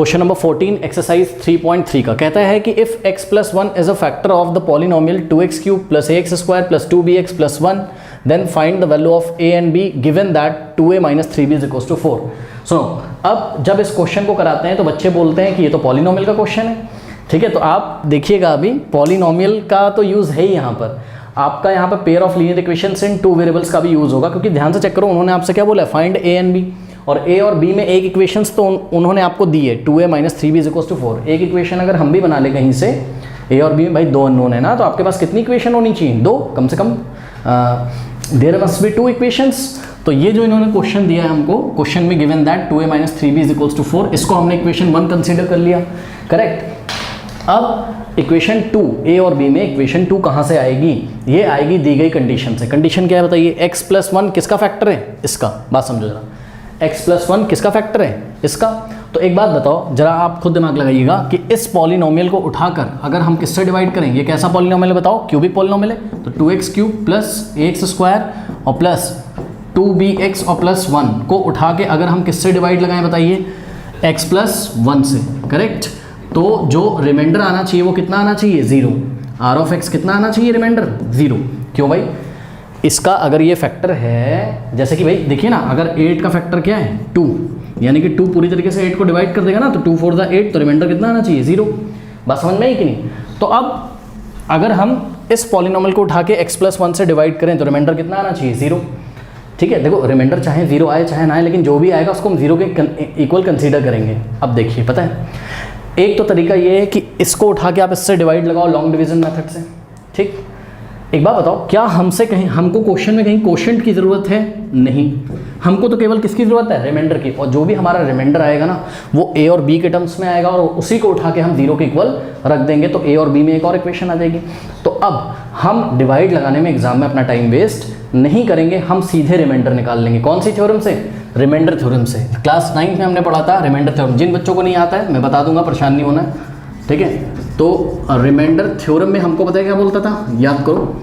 Question number 14 exercise 3.3 का कहता है कि if x plus 1 is a factor of the polynomial 2x cube plus ax square plus 2bx plus 1 then find the value of a and b given that 2a minus 3b is equal to 4। सुनो, अब जब इस question को कराते हैं तो बच्चे बोलते हैं कि ये तो पॉलिनोमियल का क्वेश्चन है, ठीक है। तो आप देखिएगा अभी पॉलिनोमियल का तो यूज़ है ही यहाँ पर, आपका यहाँ पर pair of linear equations in two variables का भी यूज़ होगा, क्योंकि ध्यान से चेक करो उन्होंने आपसे क्या बोला है, फाइंड a एंड b, और a और b में एक इक्वेशंस तो उन्होंने आपको दी है 2a minus 3b is equal to 4। एक इक्वेशन अगर हम भी बना ले कहीं से, a और b में भाई दो अननोन है ना, तो आपके पास कितनी इक्वेशन होनी चाहिए, दो कम से कम, there must be two equations. तो ये जो इन्होंने क्वेश्चन दिया है हमको, क्वेश्चन में given that 2a minus 3b is equal to 4, इसको हमने इक्वेशन 1 कंसीडर कर लिया, करेक्ट। अब इक्वेशन 2 a और b में इक्वेशन 2 कहाँ से आएगी, ये आएगी दी गई कंडीशन से। कंडीशन क्या है बताइए, x प्लस 1 किसका फैक्टर है, इसका, बात समझो जरा, x प्लस 1 किसका फैक्टर है, इसका। तो एक बात बताओ जरा, आप खुद दिमाग लगाइएगा कि इस पॉलिनोमियल को उठाकर अगर हम किससे डिवाइड करें, ये कैसा पॉलिनोमियल है बताओ, क्यूबिक पॉलिनोमियल है, तो 2x cube plus ax square और प्लस 2bx और प्लस 1 को उठा के अगर हम किससे डिवाइड लगाएं बताइए, x प्लस 1 से, करेक्ट। तो जो रिमाइंडर आना चाहिए वो कितना आना चाहिए, 0। r ऑफ x कितना आना चाहिए रिमाइंडर, 0। क्यों भाई, इसका अगर ये फैक्टर है, जैसे कि भाई देखिए ना, अगर 8 का फैक्टर क्या है 2, यानी कि 2 पूरी तरीके से 8 को डिवाइड कर देगा ना, तो 2 4 द 8, तो रिमाइंडर कितना आना चाहिए, 0। बात समझ में आई कि नहीं। तो अब अगर हम इस पॉलिनोमियल को उठा के x प्लस 1 से डिवाइड करें तो रिमाइंडर कितना आना चाहिए, 0, ठीक है। देखो रिमाइंडर चाहे 0 आए चाहे ना आए, लेकिन जो भी आएगा उसको हम 0 के इक्वल कंसीडर करेंगे। अब देखिए, पता है एक तो तरीका ये है कि इसको उठा के आप इससे डिवाइड लगाओ लॉन्ग डिवीजन मेथड से, ठीक। एक बात बताओ, क्या हमसे कहीं, हमको क्वेश्चन में कहीं कोशेंट की ज़रूरत है, नहीं, हमको तो केवल किसकी ज़रूरत है, रिमाइंडर की। और जो भी हमारा रिमाइंडर आएगा ना, वो a और b के टर्म्स में आएगा, और उसी को उठा के हम 0 के इक्वल रख देंगे, तो a और b में एक और इक्वेशन आ जाएगी। तो अब हम डिवाइड लगाने में एग्जाम में अपना टाइम वेस्ट नहीं करेंगे, हम सीधे रिमाइंडर निकाल लेंगे। कौन सी थ्योरम से, रिमाइंडर थ्योरम से। क्लास 9 में हमने पढ़ा था रिमाइंडर थ्योरम, जिन बच्चों को नहीं आता है मैं बता दूंगा, परेशान नहीं होना, ठीक है। तो रिमाइंडर थ्योरम में हमको पता है क्या बोलता था, याद करो,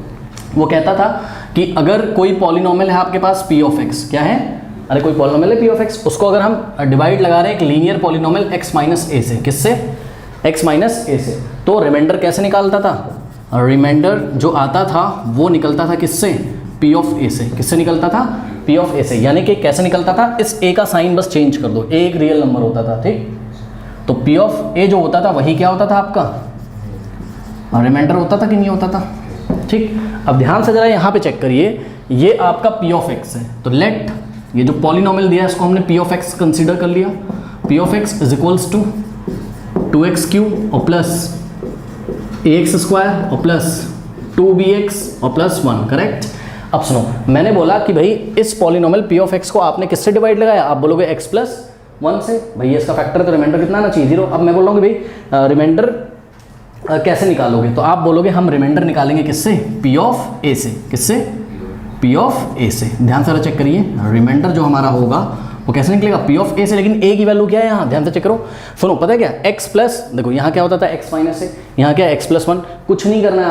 वो कहता था कि अगर कोई पॉलिनोमियल है आपके पास p ऑफ x, क्या है, अरे कोई पॉलिनोमियल है p ऑफ x, उसको अगर हम डिवाइड लगा रहे हैं एक linear polynomial x minus a से, किससे, x माइनस a से, तो रिमाइंडर कैसे निकालता था, रिमाइंडर जो आता था वो निकलता था किससे, p ऑफ a से। किससे निकलता था, p ऑफ a से। यानी कि कैसे निकलता था, इस a का साइन बस चेंज कर दो, a एक रियल नंबर होता था, ठीक। तो p ऑफ a जो होता था वही क्या होता था आपका, रिमाइंडर होता था कि नहीं होता था, ठीक। अब ध्यान से जरा यहाँ पे चेक करिए, ये आपका p ऑफ x है, तो लेट ये जो पॉलिनोमियल दिया है इसको हमने p ऑफ x कंसीडर कर लिया। p of x is equals to 2x cube और प्लस ax स्क्वायर और प्लस 2bx और प्लस 1, करेक्ट। अब सुनो, मैंने बोला कि भाई इस पॉलिनोमियल p ऑफ x को आपने किससे डिवाइड लगाया, आप बोलोगे x प्लस 1 से, भाई इसका फैक्टर है तो रिमाइंडर कितना आना चाहिए, 0। अब मैं बोल रहा हूँ कि भाई रिमाइंडर कैसे निकालोगे, तो आप बोलोगे हम रिमाइंडर निकालेंगे किससे, p ऑफ a से, किससे, p ऑफ a से। ध्यान से चेक करिए, रिमाइंडर जो हमारा होगा वो कैसे निकलेगा, p ऑफ a से, लेकिन a की वैल्यू क्या है यहाँ, ध्यान से चेक करो। सुनो, पता है क्या, x प्लस, देखो यहाँ क्या होता था x माइनस से, यहाँ क्या है x प्लस 1, कुछ नहीं करना है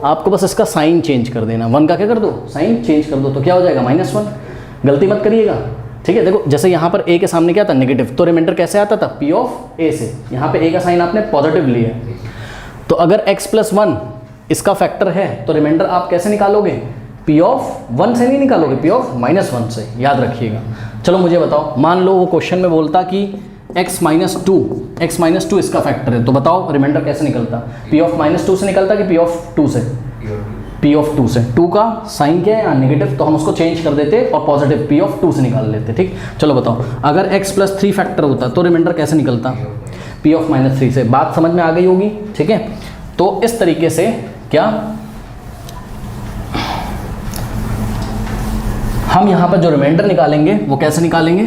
आपको बस इसका साइन चेंज कर देना, 1 का क्या कर दो, साइन चेंज कर दो, तो क्या हो जाएगा -1। गलती मत करिएगा, ठीक है। देखो जैसे यहाँ पर a के सामने क्या था, नेगेटिव, तो रिमाइंडर कैसे आता था, p ऑफ a से। यहाँ पे a का साइन आपने पॉजिटिव लिया, तो अगर x प्लस 1 इसका फैक्टर है तो रिमाइंडर आप कैसे निकालोगे, p ऑफ 1 से नहीं निकालोगे, p ऑफ -1 से, याद रखिएगा। चलो मुझे बताओ, मान लो वो क्वेश्चन में बोलता कि x माइनस 2 इसका फैक्टर है, तो बताओ रिमाइंडर कैसे निकलता, p ऑफ -2 से निकलता कि p ऑफ 2 से, p ऑफ 2 से। 2 का साइन क्या है, नेगेटिव, तो हम उसको चेंज कर देते और पॉजिटिव p ऑफ 2 से निकाल लेते, ठीक। चलो बताओ, अगर x प्लस 3 फैक्टर होता तो रिमाइंडर कैसे निकलता, p ऑफ -3 से। बात समझ में आ गई होगी, ठीक है। तो इस तरीके से क्या हम यहाँ पर जो रिमाइंडर निकालेंगे वो कैसे निकालेंगे,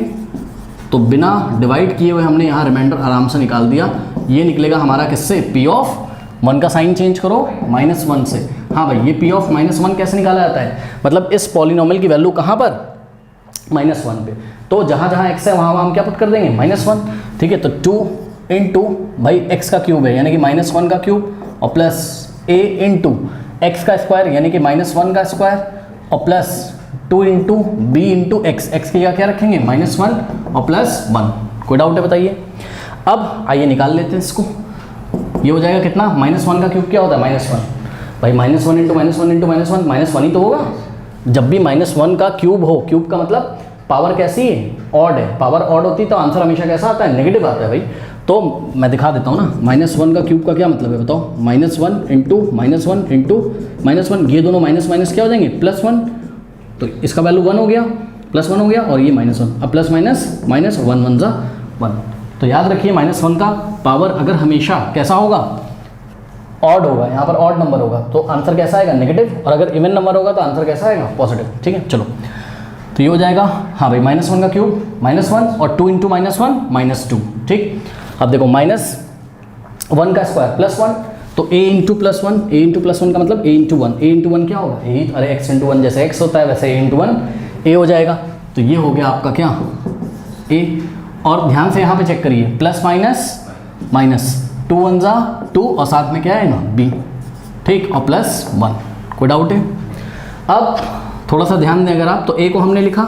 तो बिना डिवाइड किए हुए हमने यहाँ रिमाइंडर आराम से निकाल दिया। ये निकलेगा हमारा किससे, p ऑफ 1 का साइन चेंज करो -1 से। हाँ भाई, ये p ऑफ -1 कैसे निकाला जाता है, मतलब इस पॉलिनोमियल की वैल्यू कहाँ पर, -1 पे, तो जहाँ जहाँ x है वहाँ हम क्या पुट कर देंगे, -1, ठीक है। तो 2 इंटू भाई x का क्यूब है यानी कि -1 का क्यूब, और प्लस a इंटू x का स्क्वायर यानी कि -1 का स्क्वायर, और plus 2 into b into x की जगह क्या रखेंगे, -1 और प्लस 1। कोई डाउट है बताइए। अब आइए निकाल लेते हैं इसको। ये हो जाएगा कितना, -1 का क्यूब क्या होता है, -1। भाई -1 इंटू -1 इंटू -1 -1 ही तो होगा। जब भी -1 का क्यूब हो, क्यूब का मतलब पावर कैसी है, ऑड है। पावर ऑड होती तो आंसर हमेशा कैसा आता है, नेगेटिव आता है भाई। तो मैं दिखा देता हूँ ना, -1 का क्यूब का क्या मतलब है बताओ, -1 इंटू -1 इंटू -1, ये दोनों माइनस माइनस क्या हो जाएंगे, +1। तो इसका वैल्यू 1 हो गया, +1 हो गया, और ये -1। अब प्लस माइनस माइनस 1 1 जा 1। तो याद रखिए -1 का पावर अगर हमेशा कैसा होगा, ऑड होगा, यहाँ पर ऑड नंबर होगा तो आंसर कैसा आएगा, नेगेटिव। और अगर इवन नंबर होगा तो आंसर कैसा आएगा, पॉजिटिव। ठीक है, चलो तो ये हो जाएगा, हाँ भाई -1 का क्यूब -1 और 2 इंटू -1 -2। ठीक, अब देखो -1 का स्क्वायर +1, तो a इंटू +1, a इंटू +1 का मतलब a इंटू 1, a इंटू 1 क्या होगा, a, अरे x इंटू 1 जैसे x होता है वैसे a इंटू 1 a हो जाएगा। तो ये हो गया आपका क्या, a। और ध्यान से यहाँ पे चेक करिए, प्लस माइनस माइनस, 2 1 जा 2 और साथ में क्या है ना b। ठीक, और +1, कोई डाउट है। अब थोड़ा सा ध्यान दें अगर आप, तो a को हमने लिखा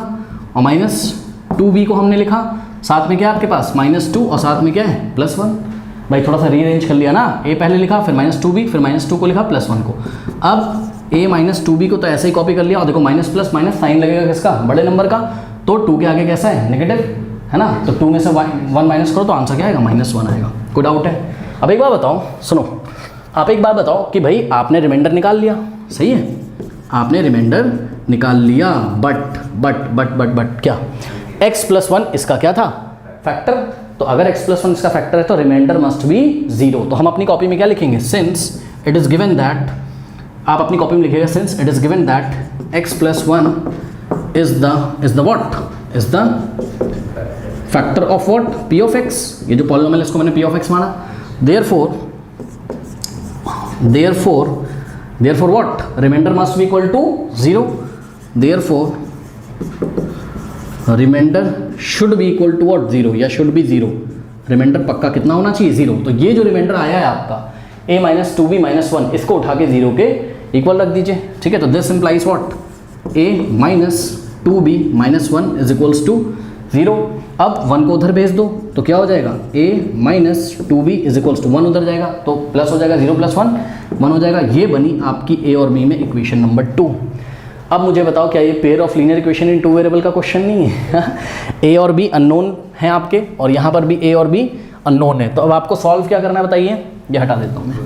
और -2b को हमने लिखा, साथ में क्या है आपके पास -2 और साथ में क्या है +1। भाई थोड़ा सा रीअरेंज कर लिया ना, a पहले लिखा फिर -2b फिर -2 को लिखा +1 को। अब a -2b को तो ऐसे ही कॉपी कर लिया, और देखो माइनस प्लस माइनस साइन लगेगा किसका, बड़े नंबर का, तो 2 के आगे कैसा है, नेगेटिव है ना। तो 2 में से 1 माइनस करो तो आंसर क्या आएगा, -1 आएगा। कोई डाउट है। अब एक बार बताओ, सुनो, आप एक बार बताओ कि भाई आपने रिमाइंडर निकाल लिया, सही है, आपने रिमाइंडर निकाल लिया, बट क्या, x+1 इसका क्या था, फैक्टर। तो अगर x+1 इसका फैक्टर है तो रिमाइंडर मस्ट बी 0। तो हम अपनी कॉपी में क्या लिखेंगे, since it is given that, आप अपनी कॉपी में लिखिएगा since it is given that x+1 is the what, is the factor of what, p of x। ये जो पॉलिनोमियल इसको मैंने p ऑफ x माना। therefore what, remainder must be equal to 0, therefore remainder should be equal to what, 0, या should be 0। Reminder पक्का कितना होना चाहिए, 0। तो ये जो रिमाइंडर आया है आपका a - 2b - 1, इसको उठा के 0 के इक्वल रख दीजिए। ठीक है, तो this implies what, a - 2b - 1 is equals to 0। अब 1 को उधर भेज दो तो क्या हो जाएगा, a - 2b is equals to 1 उधर जाएगा, तो प्लस हो जाएगा, 0 + 1 हो जाएगा। ये बनी आपकी a और b में इक्वेशन नंबर 2। अब मुझे बताओ, क्या ये pair of linear equation in 2 variable का क्वेश्चन नहीं है a और b अननोन हैं आपके, और यहाँ पर भी a और b अननोन है। तो अब आपको सॉल्व क्या करना है बताइए, ये हटा देता हूँ मैं।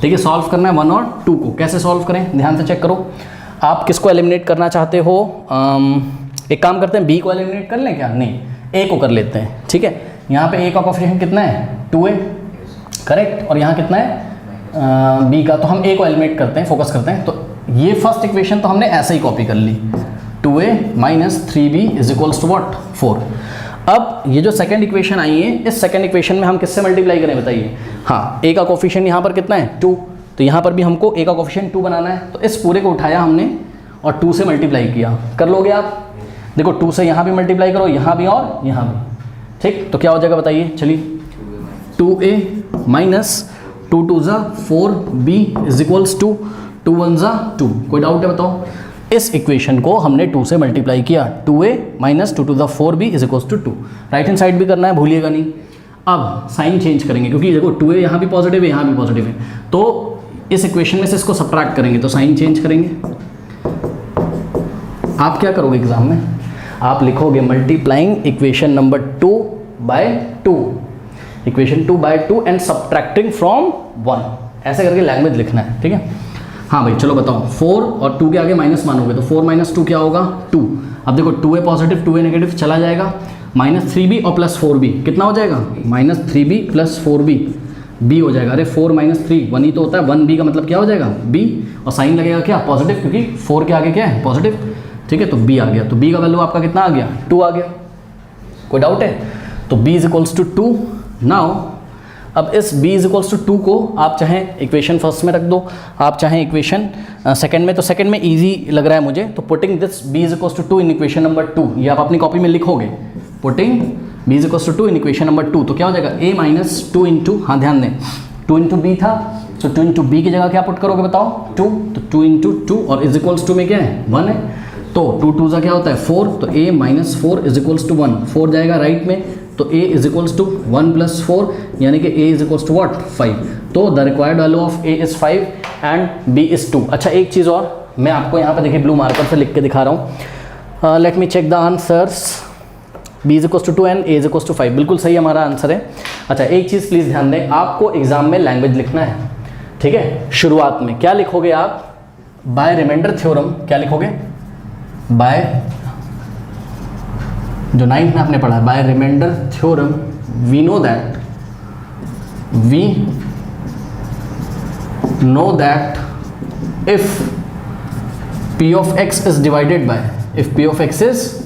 ठीक है, सॉल्व करना है 1 और 2 को। कैसे सॉल्व करें, ध्यान से चेक करो। आप किसको एलिमिनेट करना चाहते हो, एक काम करते हैं, b को एलिमिनेट कर लें क्या, नहीं, a को कर लेते हैं। ठीक है, यहाँ पे a का कोफिशिएंट कितना है, 2a, करेक्ट, और यहाँ कितना है b का, तो हम a को एलिमिनेट करते हैं, फोकस करते हैं। तो ये फर्स्ट इक्वेशन तो हमने ऐसे ही कॉपी कर ली, 2a - 3b is equals to what, 4। अब ये जो सेकंड इक्वेशन आई है, इस सेकंड इक्वेशन में हम किससे मल्टीप्लाई करें बताइए। हाँ, a का कोफिशिएंट यहाँ पर कितना है, 2, तो यहाँ पर भी हमको a का कोफिशिएंट 2 बनाना है। तो इस पूरे को उठाया हमने और 2 से मल्टीप्लाई किया, कर लोगे आप। देखो 2 से यहाँ भी मल्टीप्लाई करो, यहाँ भी और यहाँ भी। ठीक, तो क्या हो जाएगा बताइए, चलिए, 2a - 2 2 ज़ा 4b इज इक्वल्स टू 2 1 ज़ा 2। कोई डाउट है बताओ। इस इक्वेशन को हमने 2 से मल्टीप्लाई किया, 2a - 2 2 ज़ा 4b is equals to 2। Right hand side भी करना है, भूलिएगा नहीं। अब साइन चेंज करेंगे, क्योंकि देखो 2a यहाँ भी पॉजिटिव है, यहाँ भी पॉजिटिव है, तो इस इक्वेशन में से इसको सब्ट्रैक्ट करेंगे, तो साइन चेंज करेंगे। आप क्या करोगे एग्जाम में, आप लिखोगे multiplying equation number 2 by 2, equation 2 by 2 and subtracting from 1, ऐसे करके लैंग्वेज लिखना है। ठीक है, हाँ भाई चलो बताओ, 4 और 2 के आगे माइनस मानोगे तो 4 - 2 क्या होगा, 2। अब देखो 2a पॉजिटिव 2a नेगेटिव चला जाएगा, -3b और +4b कितना हो जाएगा, -3b + 4b, b हो जाएगा। अरे 4 - 3 1 ही तो होता है, 1b का मतलब क्या हो जाएगा, b, और साइन लगेगा क्या, पॉजिटिव, क्योंकि 4 के आगे क्या है, पॉजिटिव। ठीक है, तो b आ गया, तो b का वैल्यू आपका कितना आ गया, 2 आ गया। कोई डाउट है, तो b इज 2। नाउ अब इस b इज 2 को आप चाहें इक्वेशन फर्स्ट में रख दो, आप चाहें इक्वेशन सेकंड में, तो सेकंड में इजी लग रहा है मुझे, तो putting this b is 2 in equation number 2, ये आप अपनी कॉपी में लिखोगे, putting b is 2 in equation number 2, तो क्या हो जाएगा, a - 2 इंटू, हाँ ध्यान दें, 2 इंटू b था, तो 2 इंटू b की जगह क्या पुट करोगे बताओ, 2, तो 2 इंटू 2 और इज इक्वल्स 2 में क्या है, 1 है, तो 2 2 ज़ा क्या होता है 4, तो a - 4 इज इक्वल्स टू 1, 4 जाएगा राइट में, तो a इज इक्वल्स टू 1 + 4 यानी कि a is equals to what 5। तो the required value of a is 5 and b is 2। अच्छा एक चीज़ और मैं आपको यहाँ पे देखिए ब्लू मार्कर से लिख के दिखा रहा हूँ। Let me check the answers. b is equals to 2 and a is equals to 5, बिल्कुल सही हमारा आंसर है। अच्छा एक चीज़ प्लीज़ ध्यान दें, आपको एग्जाम में लैंग्वेज लिखना है, ठीक है। शुरुआत में क्या लिखोगे आप? By remainder theorem. क्या लिखोगे? बाय, जो 9th में आपने पढ़ा है, by remainder theorem we know that if p of x is divided by, if p of x is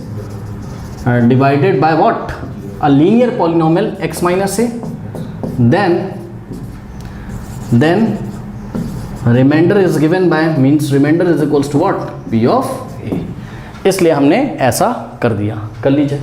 divided by what? A linear polynomial x minus a, then remainder is given by, means remainder is equals to what? p of a। इसलिए हमने ऐसा कर दिया, कर लीजिए।